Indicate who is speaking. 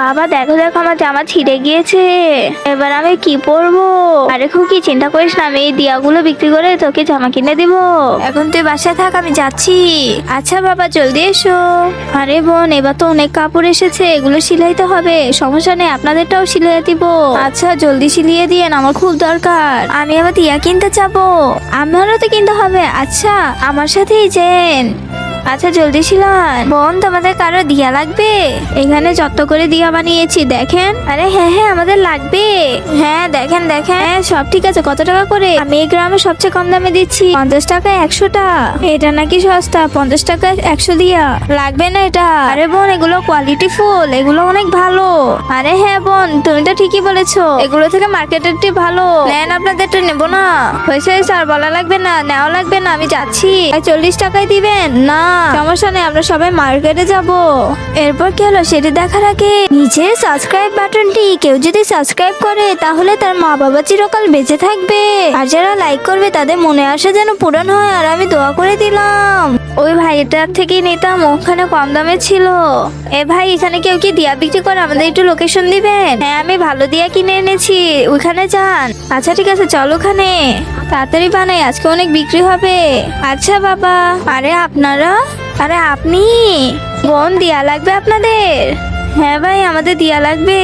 Speaker 1: বাবা দেখো দেখো আমার জামা ছিঁড়ে গিয়েছে, এবার আমি কি পরবো? আরে খুকি চিন্তা করিস না, আমি এই দিয়াগুলো বিক্রি করে তোকে জামা কিনে দিব। এখন তুই বাসায় থাক, আমি যাচ্ছি। আচ্ছা বাবা জলদি এসো। আরে বোন এবার তো অনেক কাপড় এসেছে, এগুলো সিলাইতে হবে। সমস্যা নেই, আপনাদেরটাও সিলিয়ে দিব। আচ্ছা জলদি সিলিয়ে দিয়েন, আমার খুব দরকার। আমি আবার দিয়া কিনতে যাবো। আমারও তো কিনতে হবে। আচ্ছা আমার সাথেই যেন। আচ্ছা জলদি সিলান। বোন তোমাদের কারো দিয়া লাগবে? এখানে যত করে দিয়া বানিয়েছি দেখেন। আরে হ্যাঁ হ্যাঁ আমাদের লাগবে। হ্যাঁ দেখেন দেখেন, হ্যাঁ, সব ঠিক আছে। কত টাকা করে? আমি এই গ্রামে সবচেয়ে কম দামে দিচ্ছি, 50 টাকায় 100টা। এটা নাকি সস্তা? 50 টাকায় 100 দিয়া লাগবে না এটা? আরে বোন এগুলো কোয়ালিটি ফুল, এগুলো অনেক ভালো। আরে হ্যাঁ বোন তুমি তো ঠিকই বলেছো, এগুলো থেকে মার্কেটের টি ভালো। নেন আপনাদেরটা নেবো না? হয়েছে স্যার, বলা লাগবে না, নেওয়া লাগবে না, আমি যাচ্ছি। 40 টাকায় দিবেন না? সমস্যা নেই, আমরা সবাই মার্কেটে যাব। এরপর কি হলো সেটি দেখার আগে নিচে সাবস্ক্রাইব বাটনটি কেউ যদি সাবস্ক্রাইব করে তাহলে তার মা বাবা চিরকাল বেঁচে থাকবে, আর যারা লাইক করবে তাদের মনে আসা যেন পূরণ হয়। আর আমি দোয়া করে দিলাম। ওই ভাইটার থেকে নিতাম, ওখানে কম দামে ছিল। এ ভাই এখানে কেউ কি দিয়া বিক্রি করে? আমাদের একটু লোকেশন দিবেন? হ্যাঁ আমি ভালো দিয়া কিনে এনেছি, ওইখানে যান। আচ্ছা ঠিক আছে চল ওখানে, তাড়াতাড়ি বানাই, আজকে অনেক বিক্রি হবে। আচ্ছা বাবা। আরে আপনারা? আরে আপনি? বোন দিয়া লাগবে আপনাদের? হ্যাঁ ভাই আমাদের দিয়া লাগবে।